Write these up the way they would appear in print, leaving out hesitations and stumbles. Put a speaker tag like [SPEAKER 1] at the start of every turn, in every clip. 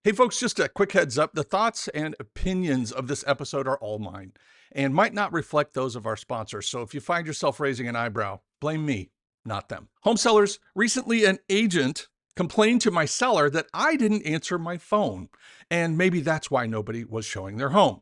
[SPEAKER 1] Hey folks, just a quick heads up. The thoughts and opinions of this episode are all mine and might not reflect those of our sponsors. So if you find yourself raising an eyebrow, blame me, not them. Home sellers, recently an agent complained to my seller that I didn't answer my phone, and maybe that's why nobody was showing their home.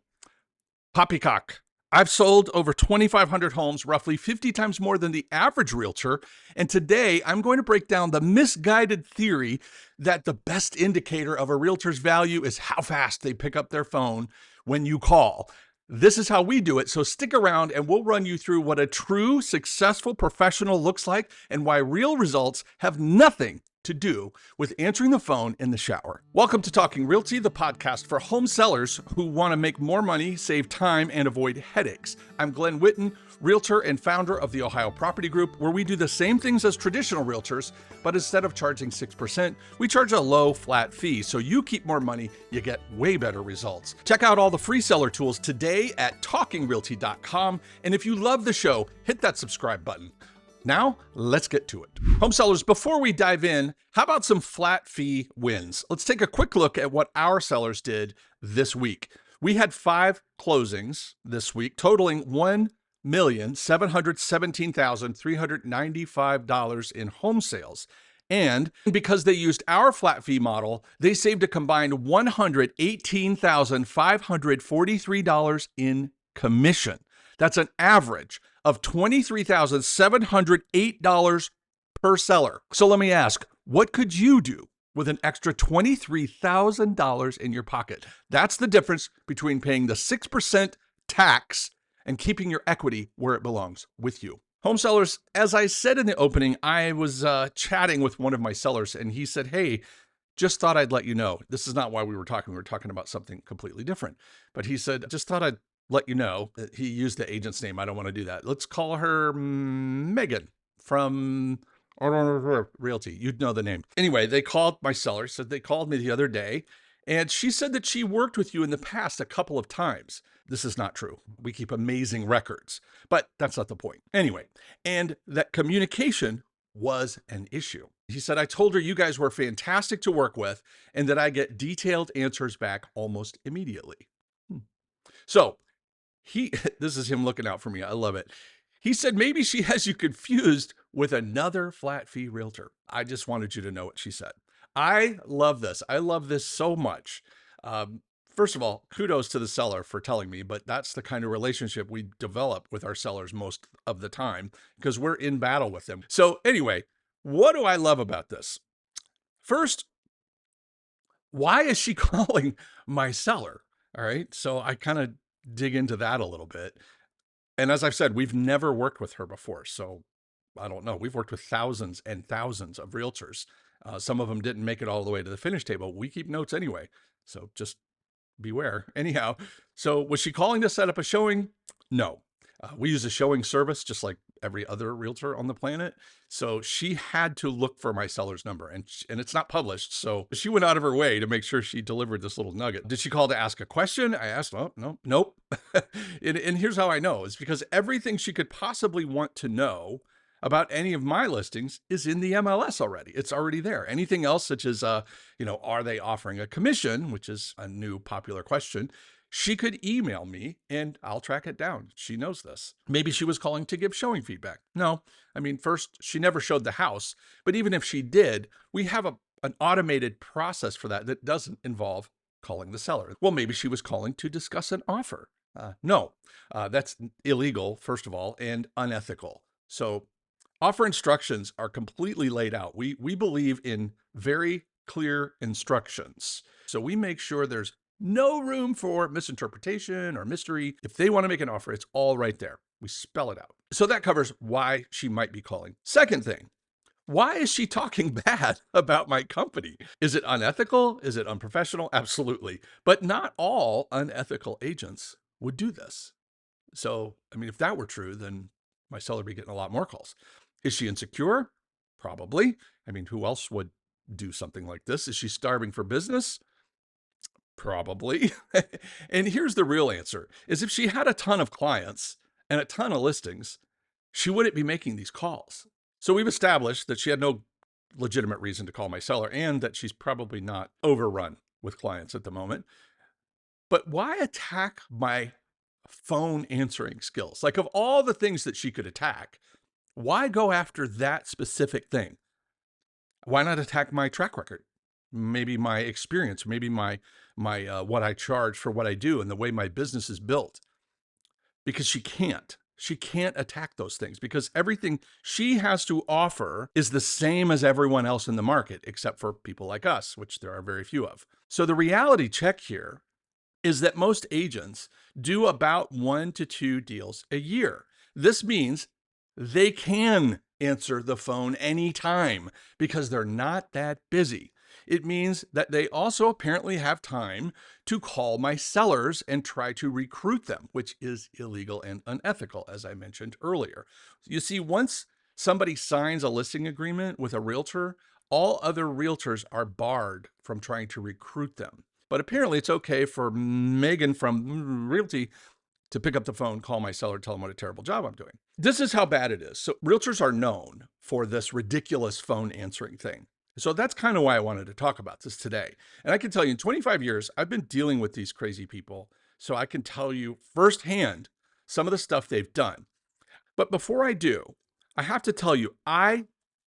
[SPEAKER 1] Poppycock. I've sold over 2,500 homes, roughly 50 times more than the average realtor. And today I'm going to break down the misguided theory that the best indicator of a realtor's value is how fast they pick up their phone when you call. This is how we do it. So stick around and we'll run you through what a true successful professional looks like and why real results have nothing to do with answering the phone in the shower. Welcome to Talking Realty, the podcast for home sellers who want to make more money, save time, and avoid headaches. I'm Glen Whitten, realtor and founder of the Ohio Property Group, where we do the same things as traditional realtors, but instead of charging 6%, we charge a low flat fee. So you keep more money, you get way better results. Check out all the free seller tools today at talkingrealty.com. And if you love the show, hit that subscribe button. Now, let's get to it. Home sellers, before we dive in, how about some flat fee wins? Let's take a quick look at what our sellers did this week. We had 5 closings this week, totaling $1,717,395 in home sales. And because they used our flat fee model, they saved a combined $118,543 in commission. That's an average of $23,708 per seller. So let me ask, what could you do with an extra $23,000 in your pocket? That's the difference between paying the 6% tax and keeping your equity where it belongs, with you. Home sellers, as I said in the opening, I was chatting with one of my sellers and he said, hey, just thought I'd let you know. This is not why we were talking. We were talking about something completely different. But he said, just thought I'd let you know. That he used the agent's name. I don't want to do that. Let's call her Megan from Realty. You'd know the name. Anyway, they called my seller, said they called me the other day, and she said that she worked with you in the past a couple of times. This is not true. We keep amazing records, but that's not the point. Anyway, and that communication was an issue. He said, I told her you guys were fantastic to work with and that I get detailed answers back almost immediately. So this is him looking out for me. I love it. He said, maybe she has you confused with another flat fee realtor. I just wanted you to know what she said. I love this. I love this so much. First of all, kudos to the seller for telling me, but that's the kind of relationship we develop with our sellers most of the time because we're in battle with them. So anyway, what do I love about this? First, why is she calling my seller? All right. So I kind of dig into that a little bit. And as I've said, we've never worked with her before. So I don't know. We've worked with thousands and thousands of realtors. Some of them didn't make it all the way to the finish table. We keep notes anyway. So just beware. Anyhow, so was she calling to set up a showing? No. We use a showing service just like every other realtor on the planet. So she had to look for my seller's number and it's not published. So she went out of her way to make sure she delivered this little nugget. Did she call to ask a question? I asked, oh, no, nope. and here's how I know. It's because everything she could possibly want to know about any of my listings is in the MLS already. It's already there. Anything else, such as, are they offering a commission, which is a new popular question, she could email me and I'll track it down. She knows this. Maybe she was calling to give showing feedback. No, I mean, first, she never showed the house, but even if she did, we have an automated process for that doesn't involve calling the seller. Well, maybe she was calling to discuss an offer. No, that's illegal, first of all, and unethical. So offer instructions are completely laid out. We believe in very clear instructions. So we make sure there's no room for misinterpretation or mystery. If they want to make an offer, it's all right there. We spell it out. So that covers why she might be calling. Second thing, why is she talking bad about my company? Is it unethical? Is it unprofessional? Absolutely. But not all unethical agents would do this. So, I mean, if that were true, then my seller would be getting a lot more calls. Is she insecure? Probably. I mean, who else would do something like this? Is she starving for business? Probably. And here's the real answer, is if she had a ton of clients and a ton of listings, she wouldn't be making these calls. So we've established that she had no legitimate reason to call my seller and that she's probably not overrun with clients at the moment. But why attack my phone answering skills? Like, of all the things that she could attack, why go after that specific thing? Why not attack my track record? Maybe my experience, maybe my what I charge for what I do and the way my business is built. Because she can't. She can't attack those things because everything she has to offer is the same as everyone else in the market, except for people like us, which there are very few of. So the reality check here is that most agents do about 1 to 2 deals a year. This means they can answer the phone anytime because they're not that busy. It means that they also apparently have time to call my sellers and try to recruit them, which is illegal and unethical, as I mentioned earlier. You see, once somebody signs a listing agreement with a realtor, all other realtors are barred from trying to recruit them. But apparently it's okay for Megan from Realty to pick up the phone, call my seller, tell them what a terrible job I'm doing. This is how bad it is. So realtors are known for this ridiculous phone answering thing. So that's kind of why I wanted to talk about this today. And I can tell you in 25 years, I've been dealing with these crazy people. So I can tell you firsthand some of the stuff they've done. But before I do, I have to tell you, I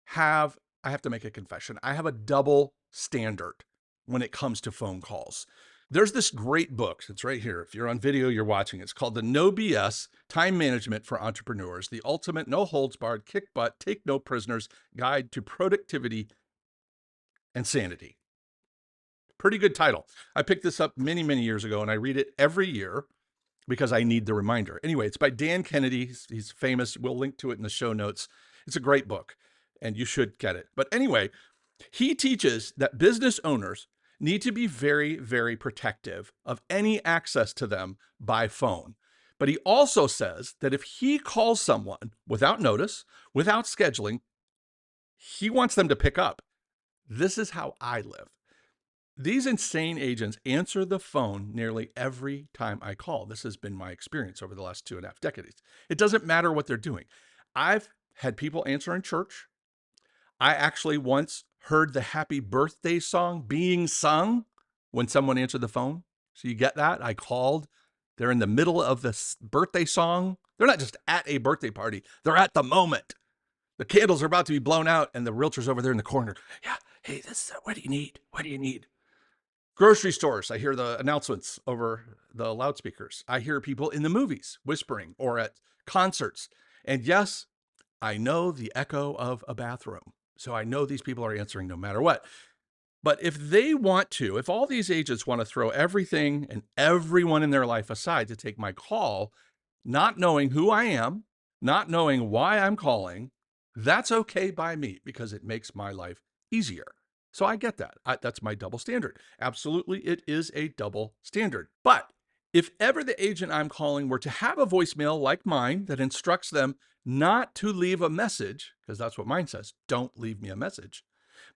[SPEAKER 1] have to make a confession. I have a double standard when it comes to phone calls. There's this great book. It's right here. If you're on video, you're watching. It's called The No BS Time Management for Entrepreneurs, the ultimate no holds barred, kick butt, take no prisoners guide to productivity and sanity. Pretty good title. I picked this up many, many years ago and I read it every year because I need the reminder. Anyway, it's by Dan Kennedy. He's famous. We'll link to it in the show notes. It's a great book and you should get it. But anyway, he teaches that business owners need to be very, very protective of any access to them by phone. But he also says that if he calls someone without notice, without scheduling, he wants them to pick up. This is how I live. These insane agents answer the phone nearly every time I call. This has been my experience over the last 2.5 decades. It doesn't matter what they're doing. I've had people answer in church. I actually once heard the happy birthday song being sung when someone answered the phone. So you get that? I called. They're in the middle of this birthday song. They're not just at a birthday party. They're at the moment. The candles are about to be blown out and the realtor's over there in the corner. Yeah. Hey, what do you need? What do you need? Grocery stores, I hear the announcements over the loudspeakers. I hear people in the movies whispering or at concerts. And yes, I know the echo of a bathroom. So I know these people are answering no matter what. But if they want to, if all these agents want to throw everything and everyone in their life aside to take my call, not knowing who I am, not knowing why I'm calling, that's okay by me because it makes my life easier. So I get that. That's my double standard. Absolutely, it is a double standard. But if ever the agent I'm calling were to have a voicemail like mine that instructs them not to leave a message, because that's what mine says, don't leave me a message,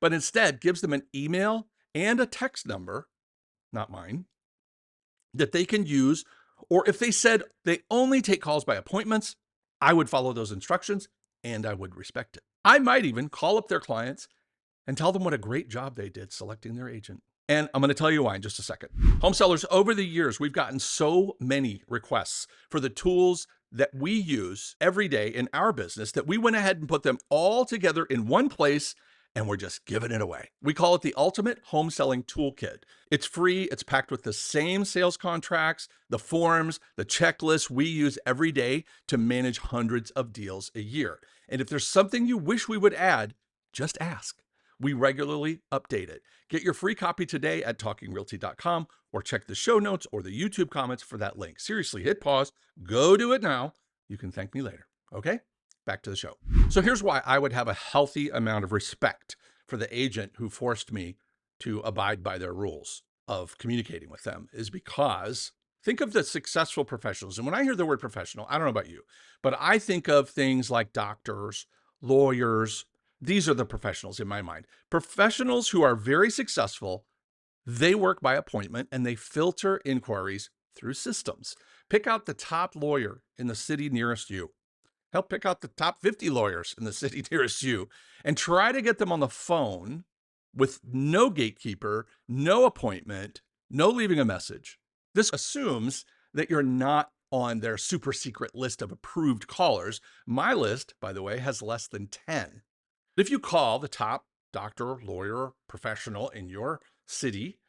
[SPEAKER 1] but instead gives them an email and a text number, not mine, that they can use, or if they said they only take calls by appointments, I would follow those instructions and I would respect it. I might even call up their clients and tell them what a great job they did selecting their agent. And I'm going to tell you why in just a second. Home sellers, over the years, we've gotten so many requests for the tools that we use every day in our business that we went ahead and put them all together in one place and we're just giving it away. We call it the Ultimate Home Selling Toolkit. It's free. It's packed with the same sales contracts, the forms, the checklists we use every day to manage hundreds of deals a year. And if there's something you wish we would add, just ask. We regularly update it. Get your free copy today at talkingrealty.com or check the show notes or the YouTube comments for that link. Seriously, hit pause, go do it now. You can thank me later. Okay? Back to the show. So here's why I would have a healthy amount of respect for the agent who forced me to abide by their rules of communicating with them is because think of the successful professionals. And when I hear the word professional, I don't know about you, but I think of things like doctors, lawyers. These are the professionals in my mind. Professionals who are very successful, they work by appointment and they filter inquiries through systems. Pick out the top lawyer in the city nearest you. Help pick out the top 50 lawyers in the city nearest you and try to get them on the phone with no gatekeeper, no appointment, no leaving a message. This assumes that you're not on their super secret list of approved callers. My list, by the way, has less than 10. If you call the top doctor, lawyer, professional in your city,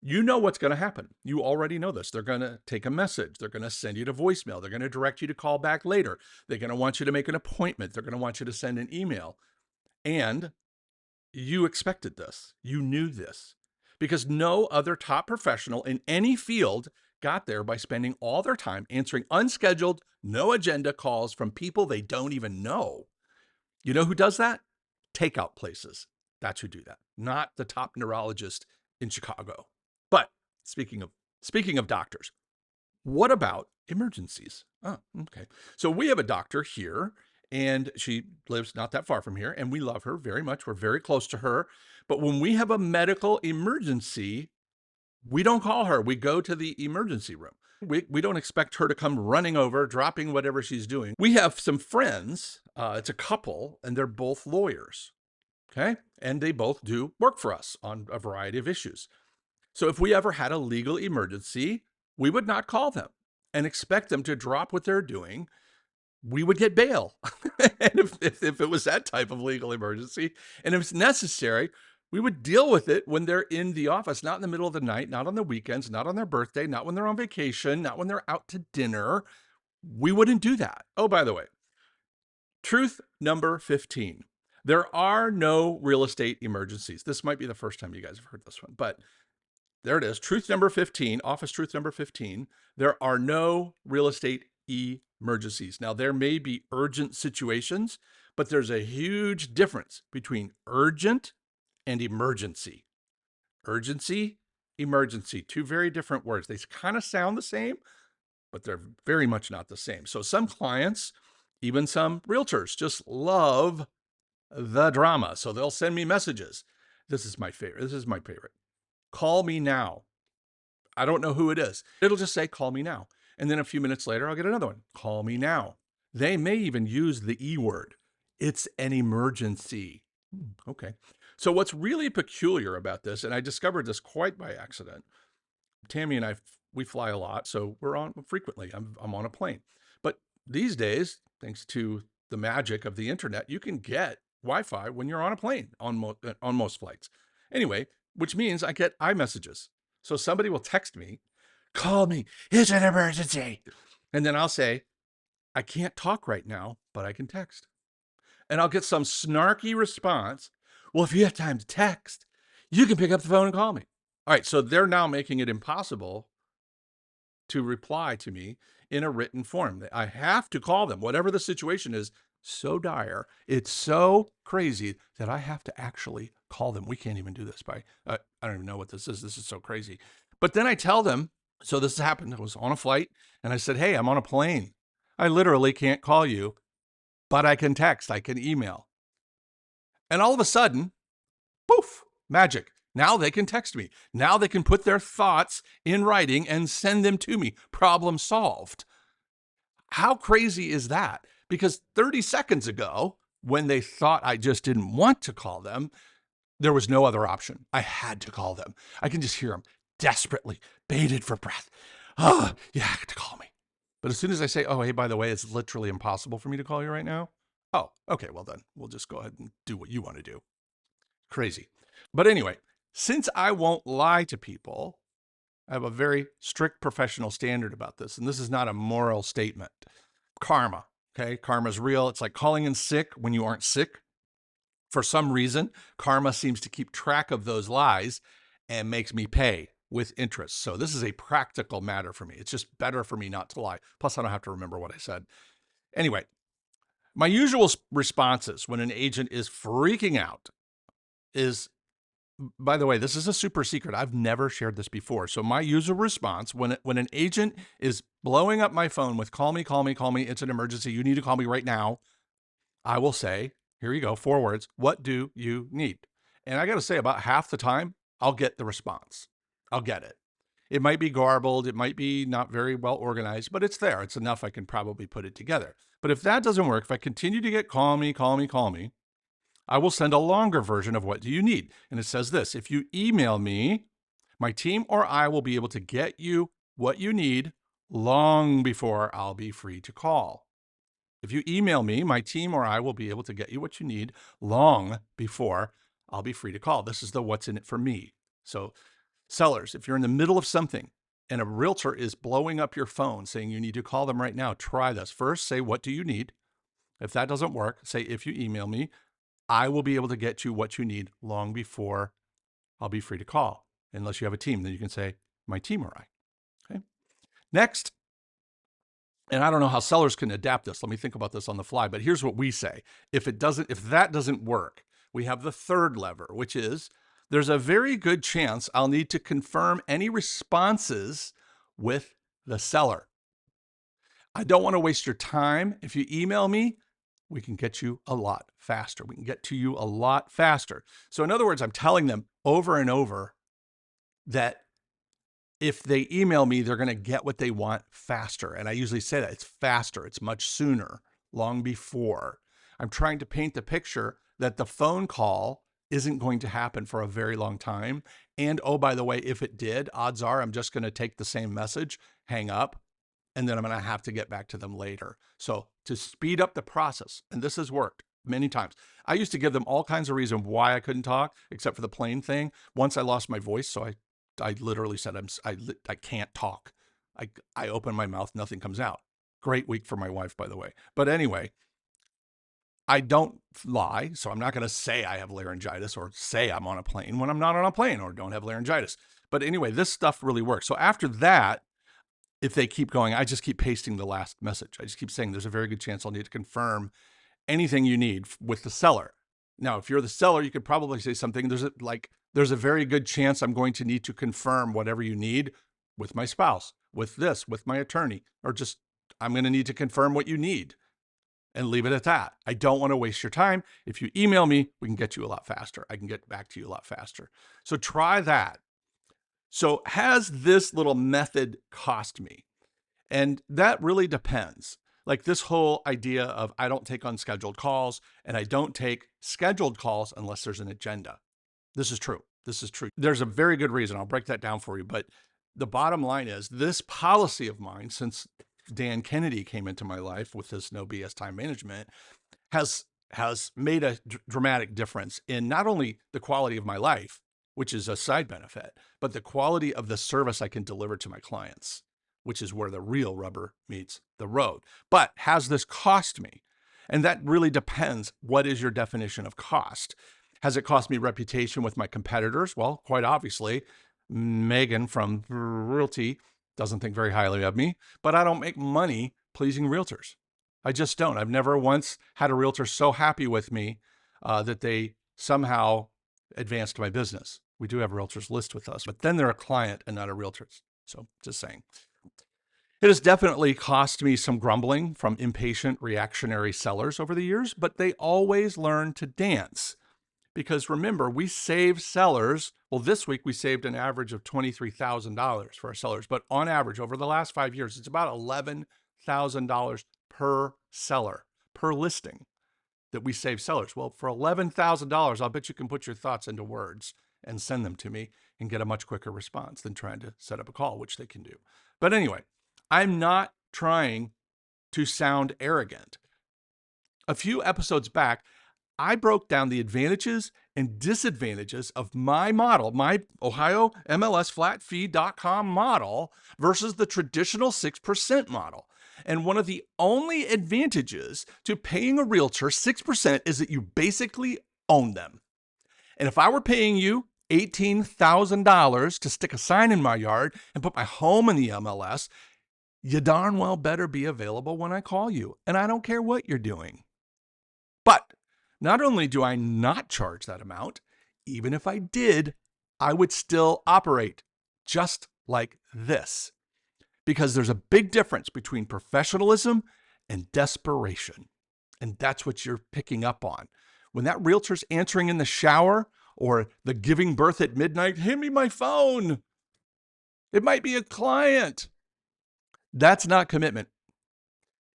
[SPEAKER 1] you know what's going to happen. You already know this. They're going to take a message. They're going to send you to voicemail. They're going to direct you to call back later. They're going to want you to make an appointment. They're going to want you to send an email. And you expected this. You knew this because no other top professional in any field got there by spending all their time answering unscheduled, no agenda calls from people they don't even know. You know who does that? Takeout places. That's who do that, not the top neurologist in Chicago. But speaking of doctors, what about emergencies? Oh, okay. So we have a doctor here, and she lives not that far from here, and we love her very much. We're very close to her. But when we have a medical emergency, we don't call her. We go to the emergency room. We don't expect her to come running over, dropping whatever she's doing. We have some friends. It's a couple, and they're both lawyers. Okay. And they both do work for us on a variety of issues. So if we ever had a legal emergency, we would not call them and expect them to drop what they're doing. We would get bail. And if it was that type of legal emergency, and if it's necessary, we would deal with it when they're in the office, not in the middle of the night, not on the weekends, not on their birthday, not when they're on vacation, not when they're out to dinner. We wouldn't do that. Oh, by the way, truth number 15. There are no real estate emergencies. This might be the first time you guys have heard this one, but there it is. Truth number 15, office truth number 15. There are no real estate emergencies. Now, there may be urgent situations, but there's a huge difference between urgent and emergency. Urgency, emergency, two very different words. They kind of sound the same, but they're very much not the same. So some clients, even some realtors, just love the drama. So they'll send me messages. This is my favorite. Call me now. I don't know who it is. It'll just say, call me now. And then a few minutes later, I'll get another one. Call me now. They may even use the E word. It's an emergency. Okay. So what's really peculiar about this, and I discovered this quite by accident. Tammy and I, we fly a lot, so we're on frequently. I'm on a plane. But these days, thanks to the magic of the internet, you can get Wi-Fi when you're on a plane on most flights. Anyway, which means I get iMessages. So somebody will text me, call me, it's an emergency. And then I'll say, I can't talk right now, but I can text. And I'll get some snarky response. Well, if you have time to text, you can pick up the phone and call me. All right, so they're now making it impossible to reply to me in a written form. I have to call them, whatever the situation is, so dire. It's so crazy that I have to actually call them. We can't even do this by, I don't even know what this is. This is so crazy. But then I tell them, so this happened. I was on a flight and I said, hey, I'm on a plane. I literally can't call you, but I can text, I can email. And all of a sudden, poof, magic. Now they can text me. Now they can put their thoughts in writing and send them to me. Problem solved. How crazy is that? Because 30 seconds ago, when they thought I just didn't want to call them, there was no other option. I had to call them. I can just hear them desperately, bated for breath. Oh, you have to call me. But as soon as I say, oh, hey, by the way, it's literally impossible for me to call you right now. Oh, okay, well then, we'll just go ahead and do what you want to do. Crazy. But anyway, since I won't lie to people, I have a very strict professional standard about this. And this is not a moral statement. Karma, okay? Karma's real. It's like calling in sick when you aren't sick. For some reason, karma seems to keep track of those lies and makes me pay with interest. So this is a practical matter for me. It's just better for me not to lie. Plus, I don't have to remember what I said. Anyway, my usual responses when an agent is freaking out is, by the way, this is a super secret. I've never shared this before. So my usual response when an agent is blowing up my phone with call me, it's an emergency, you need to call me right now, I will say, here you go, 4 words, what do you need? And I got to say, about half the time, I'll get the response. I'll get it. It might be garbled. It might be not very well organized, but it's there. It's enough I can probably put it together. But if that doesn't work, if I continue to get call me, I will send a longer version of what do you need. And it says this: if you email me, my team or I will be able to get you what you need long before I'll be free to call. If you email me, my team or I will be able to get you what you need long before I'll be free to call. This is the what's in it for me. So, sellers, if you're in the middle of something and a realtor is blowing up your phone saying you need to call them right now, try this. First, say, what do you need? If that doesn't work, say, if you email me, I will be able to get you what you need long before I'll be free to call. Unless you have a team, then you can say, my team or I. Okay. Next, and I don't know how sellers can adapt this. Let me think about this on the fly, but here's what we say. If that doesn't work, we have the third lever, which is there's a very good chance I'll need to confirm any responses with the seller. I don't want to waste your time. If you email me, we can get you a lot faster. We can get to you a lot faster. So in other words, I'm telling them over and over that if they email me, they're going to get what they want faster. And I usually say that it's faster, it's much sooner, long before. I'm trying to paint the picture that the phone call isn't going to happen for a very long time. And oh, by the way, if it did, odds are I'm just going to take the same message, hang up, and then I'm going to have to get back to them later. So to speed up the process, and this has worked many times. I used to give them all kinds of reasons why I couldn't talk, except for the plane thing. Once I lost my voice, so I literally said, I can't talk. I open my mouth, nothing comes out. Great week for my wife, by the way. But anyway, I don't lie, so I'm not going to say I have laryngitis or say I'm on a plane when I'm not on a plane or don't have laryngitis. But anyway, this stuff really works. So after that, if they keep going, I just keep pasting the last message. I just keep saying there's a very good chance I'll need to confirm anything you need with the seller. Now, if you're the seller, you could probably say something. There's a very good chance I'm going to need to confirm whatever you need with my spouse, with my attorney, or just I'm going to need to confirm what you need and leave it at that. I don't want to waste your time. If you email me, we can get you a lot faster. I can get back to you a lot faster. So try that. So has this little method cost me? And that really depends. Like this whole idea of I don't take unscheduled calls and I don't take scheduled calls unless there's an agenda. This is true. This is true. There's a very good reason. I'll break that down for you. But the bottom line is this policy of mine, since Dan Kennedy came into my life with this no BS time management, has made a dramatic difference in not only the quality of my life, which is a side benefit, but the quality of the service I can deliver to my clients, which is where the real rubber meets the road. But has this cost me? And that really depends. What is your definition of cost? Has it cost me reputation with my competitors? Well, quite obviously, Megan from Realty doesn't think very highly of me, but I don't make money pleasing realtors. I just don't. I've never once had a realtor so happy with me that they somehow advanced my business. We do have realtors list with us, but then they're a client and not a realtor. So just saying. It has definitely cost me some grumbling from impatient, reactionary sellers over the years, but they always learn to dance. Because remember, we save sellers. Well, this week we saved an average of $23,000 for our sellers, but on average, over the last 5 years, it's about $11,000 per seller, per listing that we save sellers. Well, for $11,000, I'll bet you can put your thoughts into words and send them to me and get a much quicker response than trying to set up a call, which they can do. But anyway, I'm not trying to sound arrogant. A few episodes back, I broke down the advantages and disadvantages of my model, my Ohio MLS flatfee.com model versus the traditional 6% model. And one of the only advantages to paying a realtor 6% is that you basically own them. And if I were paying you $18,000 to stick a sign in my yard and put my home in the MLS, you darn well better be available when I call you. And I don't care what you're doing. But not only do I not charge that amount, even if I did, I would still operate just like this. Because there's a big difference between professionalism and desperation. And that's what you're picking up on. When that realtor's answering in the shower or the giving birth at midnight, hand me my phone. It might be a client. That's not commitment.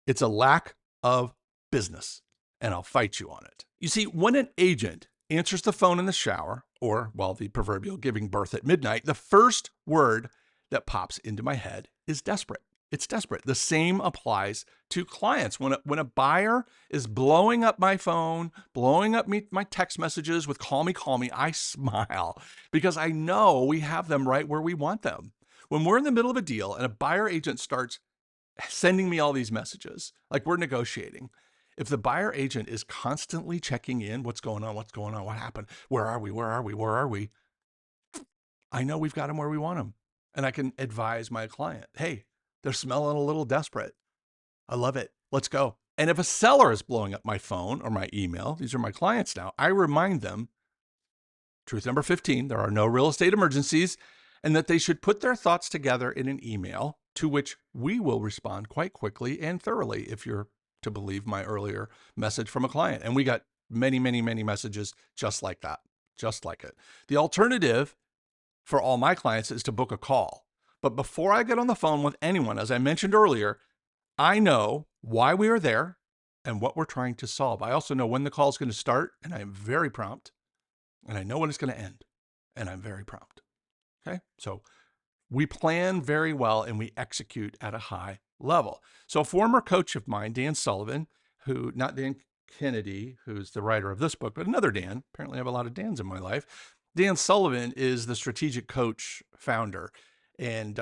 [SPEAKER 1] It's a lack of business. and I'll fight you on it. You see, when an agent answers the phone in the shower, or, well, the proverbial giving birth at midnight, the first word that pops into my head is desperate. It's desperate. The same applies to clients. When a buyer is blowing up my phone, blowing up my text messages with call me, I smile because I know we have them right where we want them. When we're in the middle of a deal and a buyer agent starts sending me all these messages, like we're negotiating, if the buyer agent is constantly checking in, what's going on, what happened, where are we, I know we've got them where we want them. And I can advise my client, hey, they're smelling a little desperate. I love it. Let's go. And if a seller is blowing up my phone or my email, these are my clients now, I remind them, truth number 15, there are no real estate emergencies, and that they should put their thoughts together in an email to which we will respond quite quickly and thoroughly, if you're to believe my earlier message from a client. And we got many messages just like that, just like it. The alternative for all my clients is to book a call. But before I get on the phone with anyone, as I mentioned earlier, I know why we are there and what we're trying to solve. I also know when the call is going to start, and I am very prompt, and I know when it's going to end, and I'm very prompt. Okay? So we plan very well and we execute at a high level. So a former coach of mine, Dan Sullivan, who, not Dan Kennedy, who's the writer of this book, but another Dan, apparently I have a lot of Dans in my life. Dan Sullivan is the strategic coach founder. And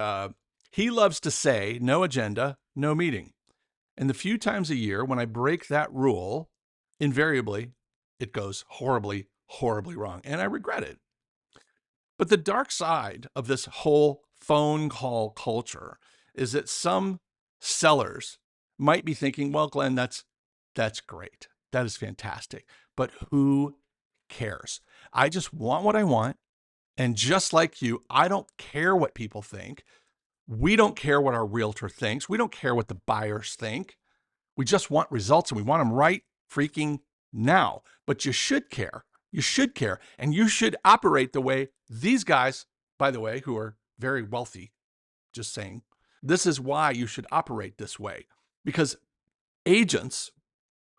[SPEAKER 1] he loves to say, no agenda, no meeting. And the few times a year when I break that rule, invariably, it goes horribly wrong. And I regret it. But the dark side of this whole phone call culture is that some sellers might be thinking, well, Glenn, that's great. That is fantastic. But who cares? I just want what I want. And just like you, I don't care what people think. We don't care what our realtor thinks. We don't care what the buyers think. We just want results, and we want them right freaking now. But you should care. You should care. And you should operate the way these guys, by the way, who are very wealthy, just saying, this is why you should operate this way. Because agents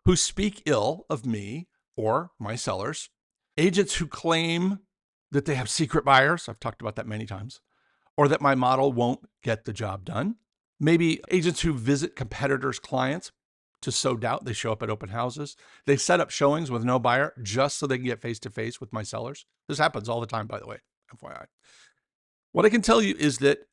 [SPEAKER 1] who speak ill of me or my sellers, agents who claim that they have secret buyers, I've talked about that many times, or that my model won't get the job done. Maybe agents who visit competitors' clients to sow doubt. They show up at open houses. They set up showings with no buyer just so they can get face-to-face with my sellers. This happens all the time, by the way, FYI. What I can tell you is that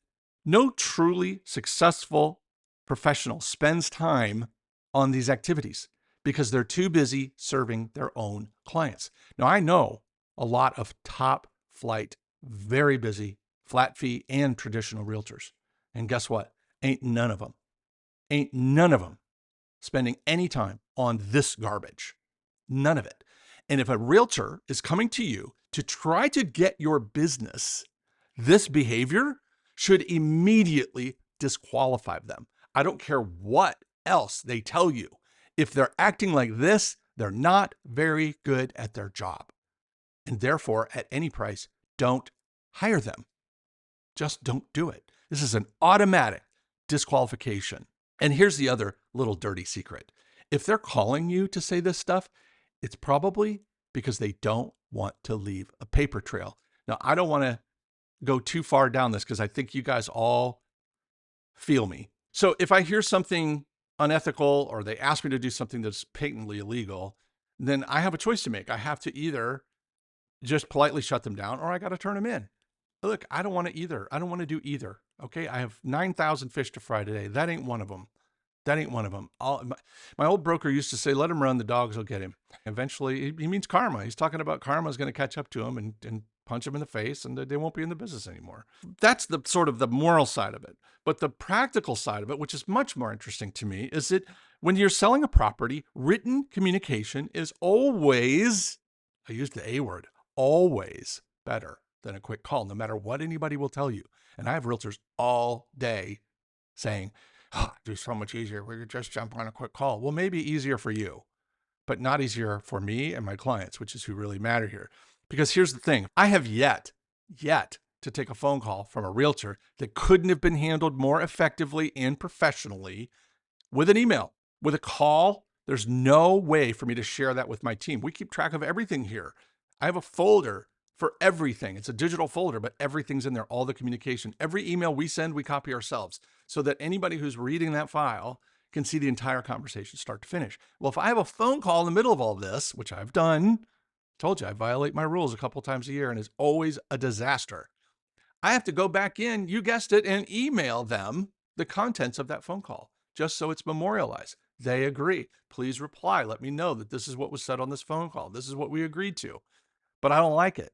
[SPEAKER 1] no truly successful professional spends time on these activities because they're too busy serving their own clients. Now, I know a lot of top flight, very busy, flat fee and traditional realtors. And guess what? Ain't none of them spending any time on this garbage. None of it. And if a realtor is coming to you to try to get your business, this behavior should immediately disqualify them. I don't care what else they tell you. If they're acting like this, they're not very good at their job. And therefore, at any price, don't hire them. Just don't do it. This is an automatic disqualification. And here's the other little dirty secret. If they're calling you to say this stuff, it's probably because they don't want to leave a paper trail. Now, I don't want to go too far down this because I think you guys all feel me. So if I hear something unethical or they ask me to do something that's patently illegal, then I have a choice to make. I have to either just politely shut them down or I got to turn them in. Look, I don't want to either. I don't want to do either. Okay. I have 9,000 fish to fry today. That ain't one of them. My old broker used to say, let him run, the dogs will get him. Eventually, he means karma. He's talking about karma is going to catch up to him and punch him in the face, and they won't be in the business anymore. That's the sort of the moral side of it. But the practical side of it, which is much more interesting to me, is that when you're selling a property, written communication is always, I used the A word, always better than a quick call, no matter what anybody will tell you. And I have realtors all day saying, oh, it'd be so much easier. We could just jump on a quick call. Well, maybe easier for you, but not easier for me and my clients, which is who really matter here. Because here's the thing. I have yet to take a phone call from a realtor that couldn't have been handled more effectively and professionally with an email, with a call There's no way for me to share that with my team. We keep track of everything here. I have a folder for everything. It's a digital folder, but everything's in there, all the communication. Every email we send, we copy ourselves so that anybody who's reading that file can see the entire conversation start to finish. Well, if I have a phone call in the middle of all this, which I've done, told you I violate my rules a couple times a year and it's always a disaster. I have to go back in, you guessed it, and email them the contents of that phone call just so it's memorialized. They agree. Please reply. Let me know that this is what was said on this phone call. This is what we agreed to. But I don't like it.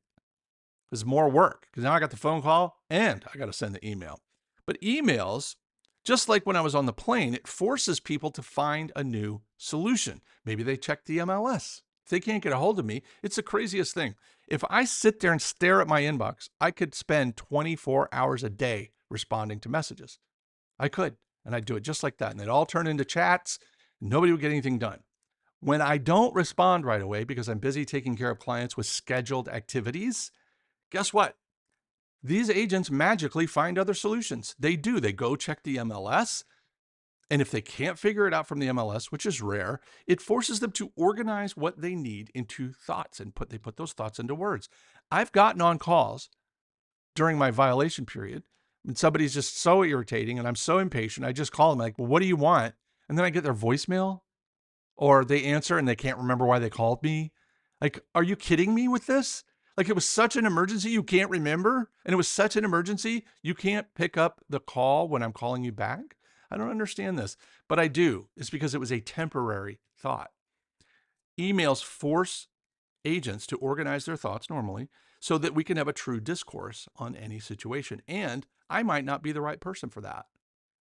[SPEAKER 1] There's more work because now I got the phone call and I got to send the email. But emails, just like when I was on the plane, it forces people to find a new solution. Maybe they check the MLS. If they can't get a hold of me, it's the craziest thing. If I sit there and stare at my inbox, I could spend 24 hours a day responding to messages. I could, and I'd do it just like that. And they'd all turn into chats. Nobody would get anything done. When I don't respond right away because I'm busy taking care of clients with scheduled activities, guess what? These agents magically find other solutions. They do. They go check the MLS. And if they can't figure it out from the MLS, which is rare, it forces them to organize what they need into thoughts and they put those thoughts into words. I've gotten on calls during my violation period and somebody's just so irritating and I'm so impatient. I just call them like, well, what do you want? And then I get their voicemail or they answer and they can't remember why they called me. Like, are you kidding me with this? Like, it was such an emergency you can't remember, and it was such an emergency you can't pick up the call when I'm calling you back. I don't understand this, but I do. It's because it was a temporary thought. Emails force agents to organize their thoughts normally so that we can have a true discourse on any situation. And I might not be the right person for that.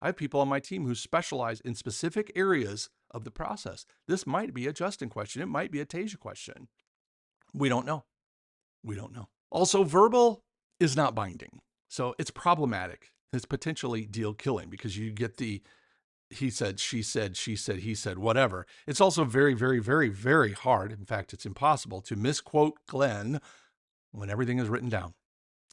[SPEAKER 1] I have people on my team who specialize in specific areas of the process. This might be a Justin question. It might be a Tasia question. We don't know. We don't know. Also, verbal is not binding. So it's problematic. It's potentially deal killing because you get the he said, she said, he said, whatever. It's also very, very, very, very hard. In fact, it's impossible to misquote Glenn when everything is written down.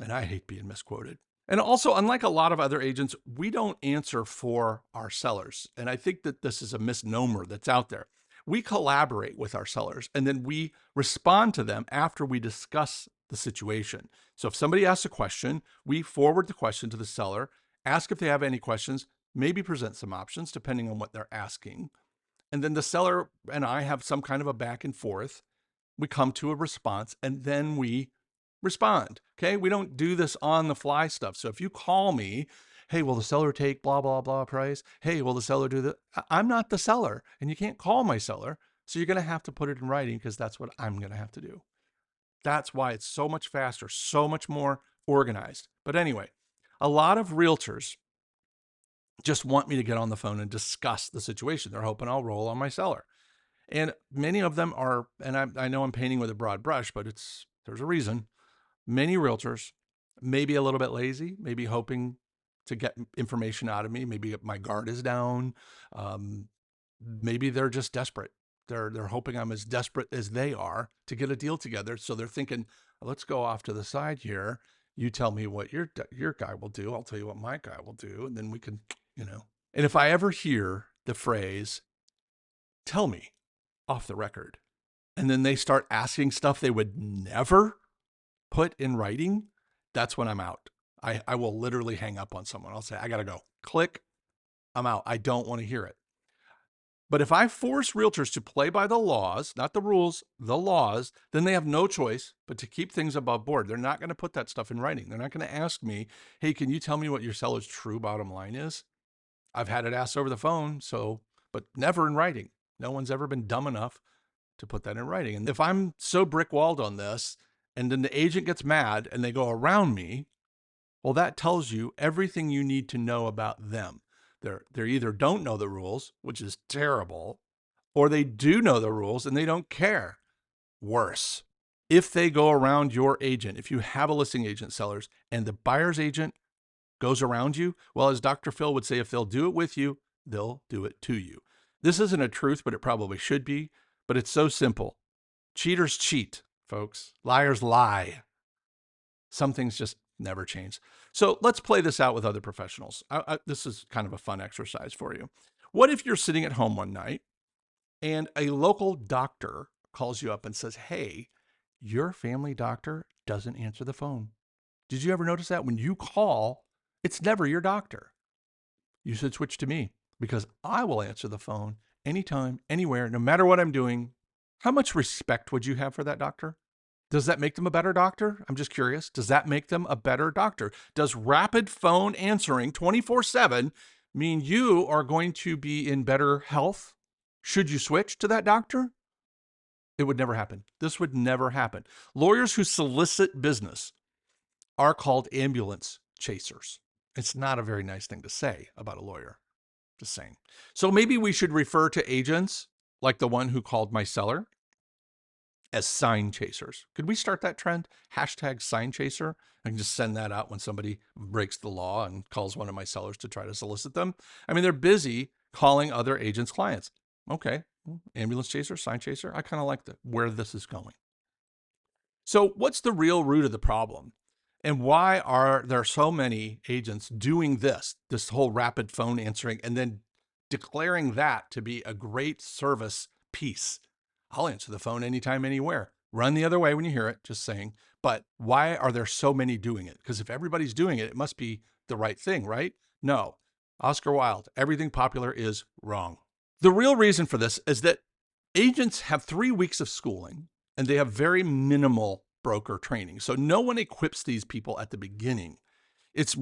[SPEAKER 1] And I hate being misquoted. And also, unlike a lot of other agents, we don't answer for our sellers. And I think that this is a misnomer that's out there. We collaborate with our sellers and then we respond to them after we discuss the situation. So if somebody asks a question, we forward the question to the seller, ask if they have any questions, maybe present some options depending on what they're asking. And then the seller and I have some kind of a back and forth. We come to a response and then we respond. Okay. We don't do this on the fly stuff. So if you call me, hey, will the seller take blah, blah, blah price? Hey, will the seller do that? I'm not the seller and you can't call my seller. So you're going to have to put it in writing because that's what I'm going to have to do. That's why it's so much faster, so much more organized. But anyway, a lot of realtors just want me to get on the phone and discuss the situation. They're hoping I'll roll on my seller. And many of them are, and I know I'm painting with a broad brush, but there's a reason. Many realtors may be a little bit lazy, maybe hoping to get information out of me. Maybe my guard is down. Maybe they're just desperate. They're hoping I'm as desperate as they are to get a deal together. So they're thinking, let's go off to the side here. You tell me what your guy will do. I'll tell you what my guy will do. And then we can, And if I ever hear the phrase, tell me off the record, and then they start asking stuff they would never put in writing, that's when I'm out. I will literally hang up on someone. I'll say, I got to go. Click. I'm out. I don't want to hear it. But if I force realtors to play by the laws, not the rules, the laws, then they have no choice but to keep things above board. They're not going to put that stuff in writing. They're not going to ask me, hey, can you tell me what your seller's true bottom line is? I've had it asked over the phone, but never in writing. No one's ever been dumb enough to put that in writing. And if I'm so brick-walled on this, and then the agent gets mad and they go around me, well, that tells you everything you need to know about them. They either don't know the rules, which is terrible, or they do know the rules and they don't care. Worse, if they go around your agent, if you have a listing agent, sellers, and the buyer's agent goes around you, well, as Dr. Phil would say, if they'll do it with you, they'll do it to you. This isn't a truth, but it probably should be, but it's so simple. Cheaters cheat, folks. Liars lie. Some things just never change. So let's play this out with other professionals. This is kind of a fun exercise for you. What if you're sitting at home one night and a local doctor calls you up and says, hey, your family doctor doesn't answer the phone. Did you ever notice that? When you call, it's never your doctor. You should switch to me because I will answer the phone anytime, anywhere, no matter what I'm doing. How much respect would you have for that doctor? Does that make them a better doctor? I'm just curious. Does that make them a better doctor? Does rapid phone answering 24/7 mean you are going to be in better health? Should you switch to that doctor? It would never happen. This would never happen. Lawyers who solicit business are called ambulance chasers. It's not a very nice thing to say about a lawyer. Just saying. So maybe we should refer to agents like the one who called my seller as sign chasers. Could we start that trend? Hashtag sign chaser. I can just send that out when somebody breaks the law and calls one of my sellers to try to solicit them. I mean, they're busy calling other agents' clients. Okay, ambulance chaser, sign chaser. I kind of like where this is going. So what's the real root of the problem? And why are there so many agents doing this whole rapid phone answering, and then declaring that to be a great service piece? I'll answer the phone anytime, anywhere. Run the other way when you hear it, just saying. But why are there so many doing it? Because if everybody's doing it, it must be the right thing, right? No. Oscar Wilde, everything popular is wrong. The real reason for this is that agents have 3 weeks of schooling and they have very minimal broker training. So no one equips these people at the beginning. This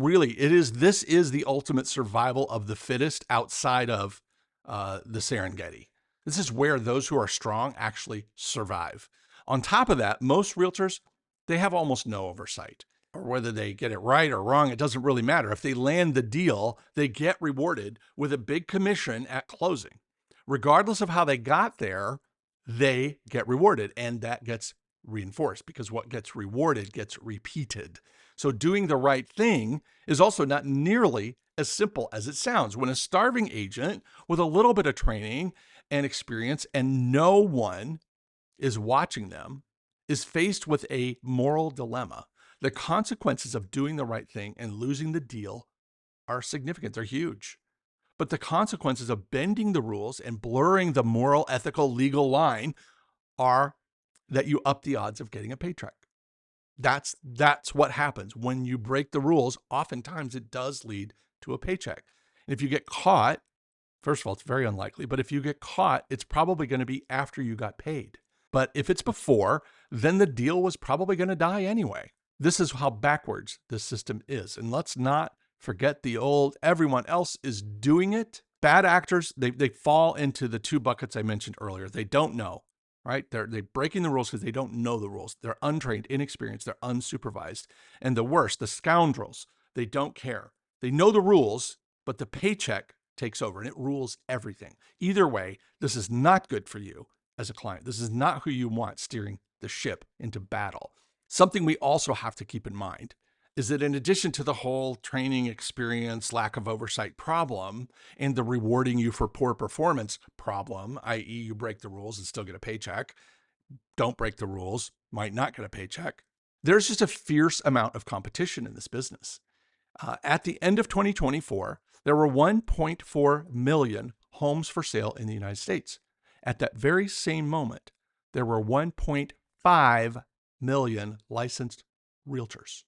[SPEAKER 1] is the ultimate survival of the fittest outside of the Serengeti. This is where those who are strong actually survive. On top of that, most realtors, they have almost no oversight. Or whether they get it right or wrong, it doesn't really matter. If they land the deal, they get rewarded with a big commission at closing. Regardless of how they got there, they get rewarded, and that gets reinforced because what gets rewarded gets repeated. So doing the right thing is also not nearly as simple as it sounds. When a starving agent with a little bit of training and experience and no one is watching them is faced with a moral dilemma, the consequences of doing the right thing and losing the deal are significant. They're huge. But the consequences of bending the rules and blurring the moral, ethical, legal line are that you up the odds of getting a paycheck. That's what happens when you break the rules. Oftentimes it does lead to a paycheck. And if you get caught, first of all, it's very unlikely, but if you get caught, it's probably going to be after you got paid. But if it's before, then the deal was probably going to die anyway. This is how backwards this system is. And let's not forget the old, everyone else is doing it. Bad actors, they fall into the two buckets I mentioned earlier. They don't know, right? They're breaking the rules because they don't know the rules. They're untrained, inexperienced, they're unsupervised. And the worst, the scoundrels, they don't care. They know the rules, but the paycheck takes over and it rules everything. Either way, this is not good for you as a client. This is not who you want steering the ship into battle. Something we also have to keep in mind is that in addition to the whole training experience, lack of oversight problem, and the rewarding you for poor performance problem, i.e. you break the rules and still get a paycheck, don't break the rules, might not get a paycheck, there's just a fierce amount of competition in this business. At the end of 2024, there were 1.4 million homes for sale in the United States. At that very same moment, there were 1.5 million licensed realtors.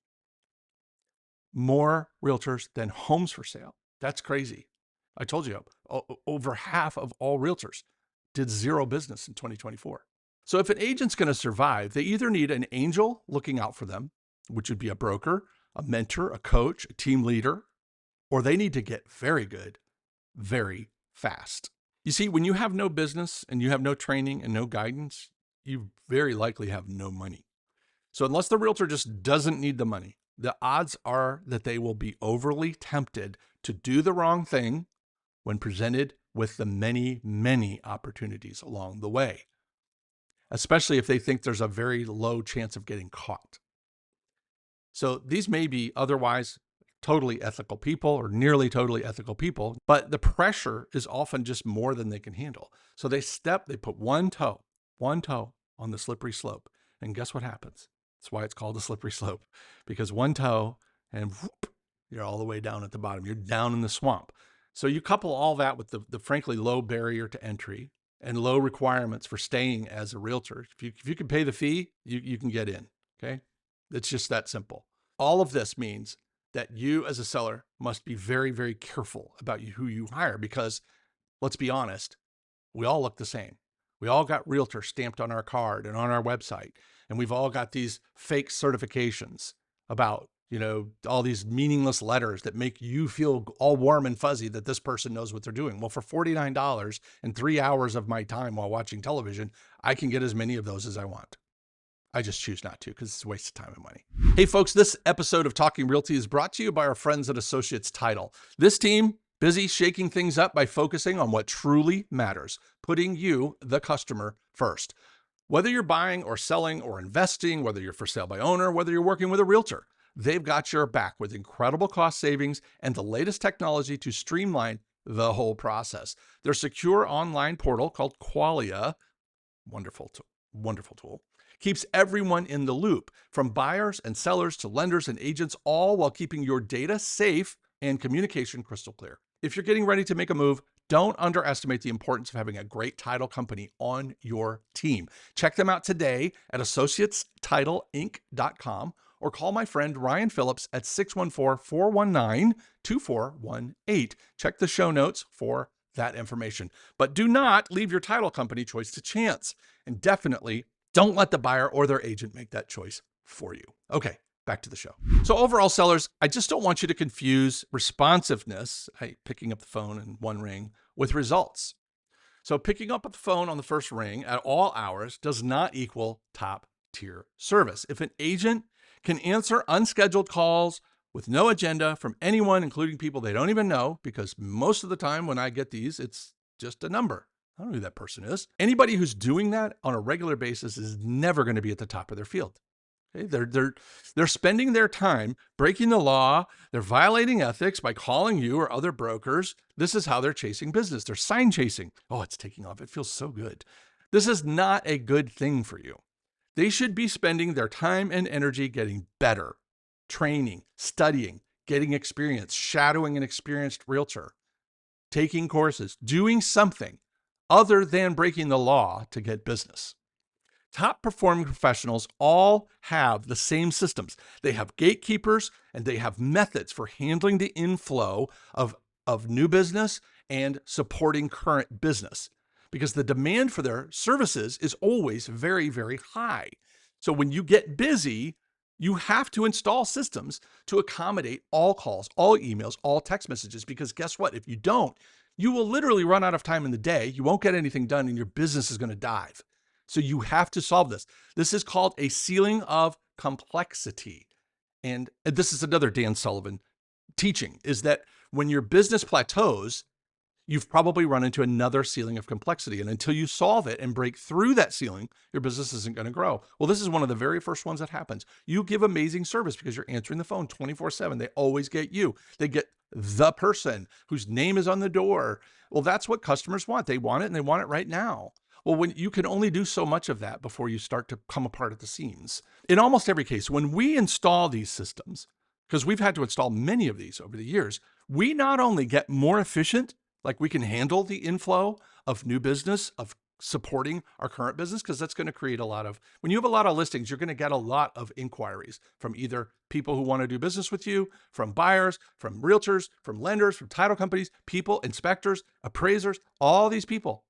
[SPEAKER 1] More realtors than homes for sale. That's crazy. I told you, over half of all realtors did zero business in 2024. So if an agent's going to survive, they either need an angel looking out for them, which would be a broker, a mentor, a coach, a team leader, or they need to get very good, very fast. You see, when you have no business and you have no training and no guidance, you very likely have no money. So unless the realtor just doesn't need the money, the odds are that they will be overly tempted to do the wrong thing when presented with the many, many opportunities along the way, especially if they think there's a very low chance of getting caught. So these may be otherwise totally ethical people or nearly totally ethical people, but the pressure is often just more than they can handle. So they put one toe on the slippery slope. And guess what happens? That's why it's called a slippery slope, because one toe and whoop, you're all the way down at the bottom. You're down in the swamp. So you couple all that with the frankly low barrier to entry and low requirements for staying as a realtor. If you can pay the fee, you can get in, okay? It's just that simple. All of this means that you as a seller must be very, very careful about who you hire because, let's be honest, we all look the same. We all got Realtor stamped on our card and on our website, and we've all got these fake certifications about, all these meaningless letters that make you feel all warm and fuzzy that this person knows what they're doing. Well, for $49 and 3 hours of my time while watching television, I can get as many of those as I want. I just choose not to because it's a waste of time and money. Hey folks, this episode of Talking Realty is brought to you by our friends at Associates Title. This team, busy shaking things up by focusing on what truly matters, putting you, the customer, first. Whether you're buying or selling or investing, whether you're for sale by owner, whether you're working with a realtor, they've got your back with incredible cost savings and the latest technology to streamline the whole process. Their secure online portal called Qualia, wonderful tool, keeps everyone in the loop, from buyers and sellers to lenders and agents, all while keeping your data safe and communication crystal clear. If you're getting ready to make a move, don't underestimate the importance of having a great title company on your team. Check them out today at associatestitleinc.com or call my friend Ryan Phillips at 614-419-2418. Check the show notes for that information. But do not leave your title company choice to chance. And definitely don't let the buyer or their agent make that choice for you. Okay, back to the show. So overall, sellers, I just don't want you to confuse responsiveness, picking up the phone in one ring, with results. So picking up the phone on the first ring at all hours does not equal top tier service. If an agent can answer unscheduled calls with no agenda from anyone, including people they don't even know, because most of the time when I get these, it's just a number. I don't know who that person is. Anybody who's doing that on a regular basis is never going to be at the top of their field. Okay? They're spending their time breaking the law. They're violating ethics by calling you or other brokers. This is how they're chasing business. They're sign chasing. Oh, it's taking off. It feels so good. This is not a good thing for you. They should be spending their time and energy getting better, training, studying, getting experience, shadowing an experienced realtor, taking courses, doing something other than breaking the law to get business. Top performing professionals all have the same systems. They have gatekeepers and they have methods for handling the inflow of new business and supporting current business, because the demand for their services is always very, very high. So when you get busy, you have to install systems to accommodate all calls, all emails, all text messages, because guess what? If you don't, you will literally run out of time in the day. You won't get anything done and your business is going to dive. So you have to solve this. This is called a ceiling of complexity. And this is another Dan Sullivan teaching, is that when your business plateaus, you've probably run into another ceiling of complexity. And until you solve it and break through that ceiling, your business isn't going to grow. Well, this is one of the very first ones that happens. You give amazing service because you're answering the phone 24/7. They always get you. They get the person whose name is on the door. Well, that's what customers want. They want it and they want it right now. Well, when you can only do so much of that before you start to come apart at the seams. In almost every case, when we install these systems, because we've had to install many of these over the years, we not only get more efficient, like we can handle the inflow of new business, of supporting our current business, because that's going to create when you have a lot of listings, you're going to get a lot of inquiries from either people who want to do business with you, from buyers, from realtors, from lenders, from title companies, people, inspectors, appraisers, all these people.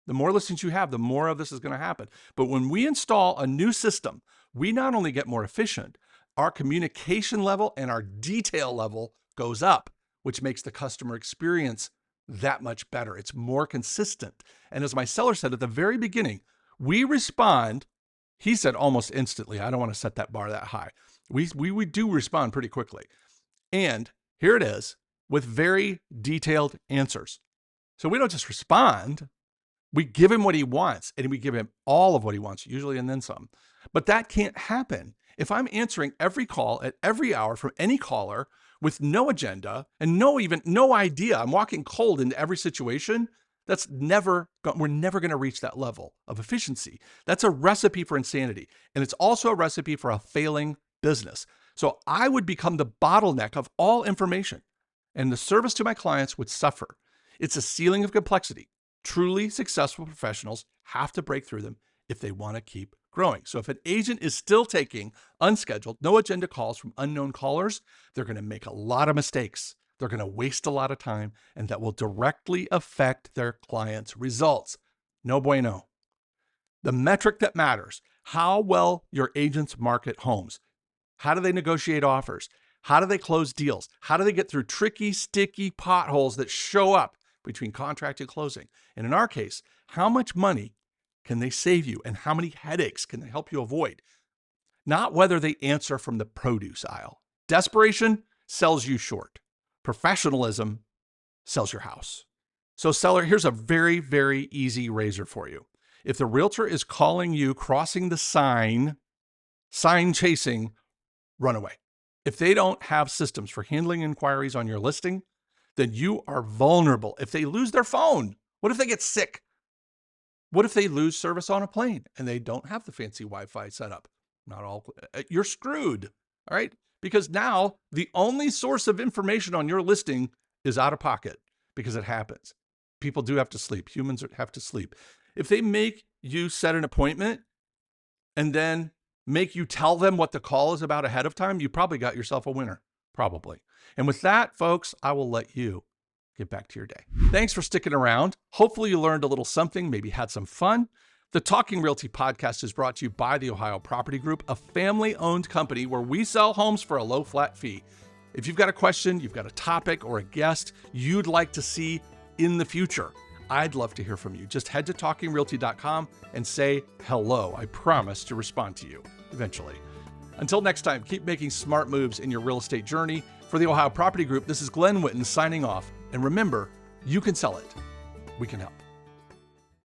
[SPEAKER 1] The more listings you have, the more of this is going to happen. But when we install a new system, we not only get more efficient, our communication level and our detail level goes up, which makes the customer experience that much better. It's more consistent. And as my seller said at the very beginning, we respond, he said almost instantly. I don't want to set that bar that high. We do respond pretty quickly. And here it is with very detailed answers. So we don't just respond. We give him what he wants, and we give him all of what he wants, usually, and then some. But that can't happen if I'm answering every call at every hour from any caller with no agenda and no idea. I'm walking cold into every situation. We're never going to reach that level of efficiency. That's a recipe for insanity. And it's also a recipe for a failing business. So I would become the bottleneck of all information, and the service to my clients would suffer. It's a ceiling of complexity. Truly successful professionals have to break through them if they want to keep growing. So if an agent is still taking unscheduled, no agenda calls from unknown callers, they're going to make a lot of mistakes. They're going to waste a lot of time, and that will directly affect their clients' results. No bueno. The metric that matters, how well your agents market homes. How do they negotiate offers? How do they close deals? How do they get through tricky, sticky potholes that show up between contract and closing? And in our case, how much money can they save you and how many headaches can they help you avoid? Not whether they answer from the produce aisle. Desperation sells you short. Professionalism sells your house. So seller, here's a very, very easy razor for you. If the realtor is calling you crossing the sign chasing, run away. If they don't have systems for handling inquiries on your listing, then you are vulnerable. If they lose their phone, what if they get sick? What if they lose service on a plane and they don't have the fancy Wi-Fi set up? Not all, you're screwed, all right? Because now the only source of information on your listing is out of pocket because it happens. People do have to sleep. Humans have to sleep. If they make you set an appointment and then make you tell them what the call is about ahead of time, you probably got yourself a winner, probably. And with that, folks, I will let you get back to your day. Thanks for sticking around. Hopefully you learned a little something, maybe had some fun. The Talking Realty podcast is brought to you by the Ohio Property Group, a family-owned company where we sell homes for a low flat fee. If you've got a question, you've got a topic or a guest you'd like to see in the future, I'd love to hear from you. Just head to talkingrealty.com and say hello. I promise to respond to you eventually. Until next time, keep making smart moves in your real estate journey. For the Ohio Property Group, this is Glen Whitten signing off. And remember, you can sell it. We can help.